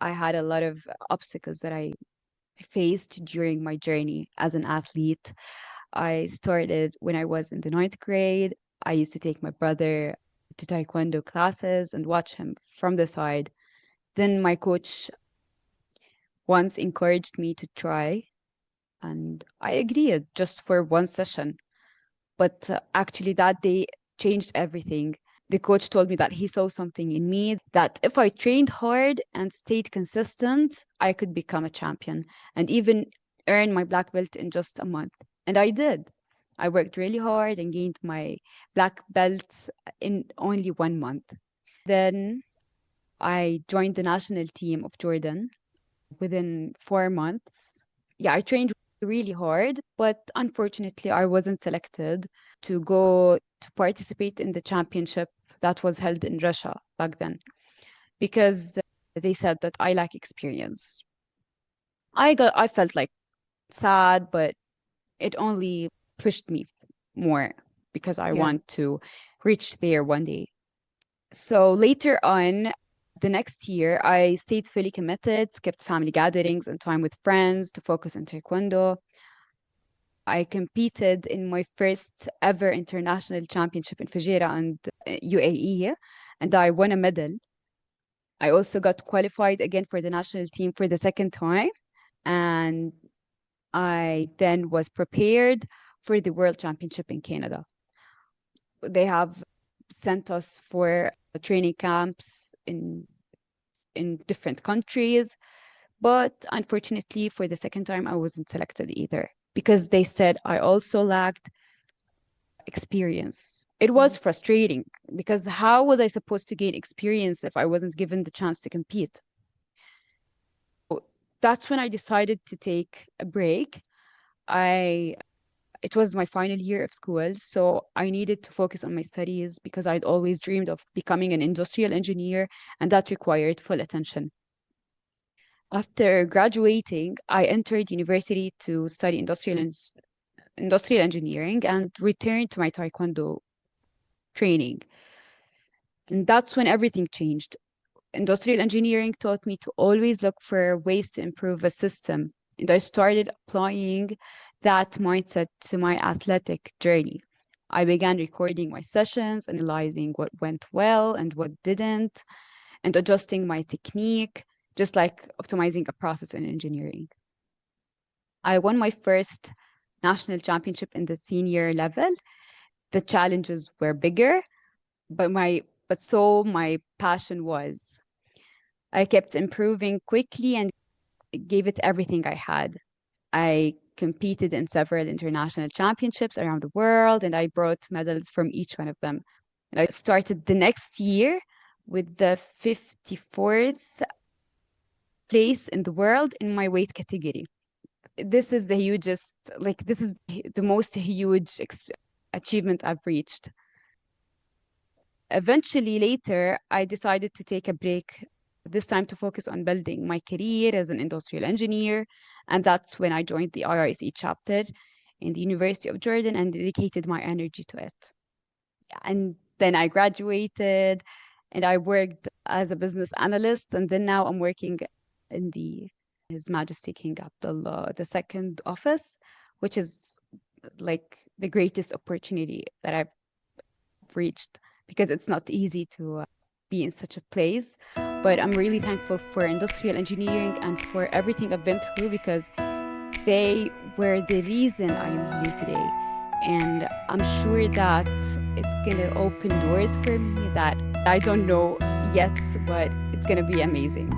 I had a lot of obstacles that I faced during my journey as an athlete. I started when I was in the ninth grade. I used to take my brother to Taekwondo classes and watch him from the side. Then my coach once encouraged me to try, and I agreed just for one session. But actually, that day changed everything. The coach told me that he saw something in me, that if I trained hard and stayed consistent, I could become a champion and even earn my black belt in just a month. And I did. I worked really hard and gained my black belt in only 1 month. Then I joined the national team of Jordan within 4 months. Yeah, I trained really hard, but unfortunately, I wasn't selected to go to participate in the championship that was held in Russia back then because they said that I lack experience. I felt like sad, but it only pushed me more because I Yeah. want to reach there one day. So later on, the next year, I stayed fully committed, skipped family gatherings and time with friends to focus on Taekwondo. I competed in my first ever international championship in Fujairah and UAE, and I won a medal. I also got qualified again for the national team for the second time, and I then was prepared for the World Championship in Canada. They have sent us for training camps in different countries, but unfortunately, for the second time, I wasn't selected either because they said I also lacked experience. It was Mhm. frustrating because how was I supposed to gain experience if I wasn't given the chance to compete? That's when I decided to take a break. I It was my final year of school, so I needed to focus on my studies because I'd always dreamed of becoming an industrial engineer, and that required full attention. After graduating, I entered university to study industrial engineering and returned to my Taekwondo training. And that's when everything changed. Industrial engineering taught me to always look for ways to improve a system. And I started applying that mindset to my athletic journey. I began recording my sessions, analyzing what went well and what didn't, and adjusting my technique, just like optimizing a process in engineering. I won my first national championship in the senior level. The challenges were bigger, but so my passion was. I kept improving quickly and gave it everything I had. I competed in several international championships around the world and I brought medals from each one of them. And I started the next year with the 54th place in the world in my weight category. This is the hugest, like, this is the most huge achievement I've reached. Eventually, later, I decided to take a break, this time to focus on building my career as an industrial engineer. And that's when I joined the IISE chapter in the University of Jordan and dedicated my energy to it. And then I graduated and I worked as a business analyst. And then now I'm working in the His Majesty King Abdullah the second office, which is like the greatest opportunity that I've reached because it's not easy to be in such a place. But I'm really thankful for industrial engineering and for everything I've been through because they were the reason I am here today. And I'm sure that it's going to open doors for me that I don't know yet, but it's going to be amazing.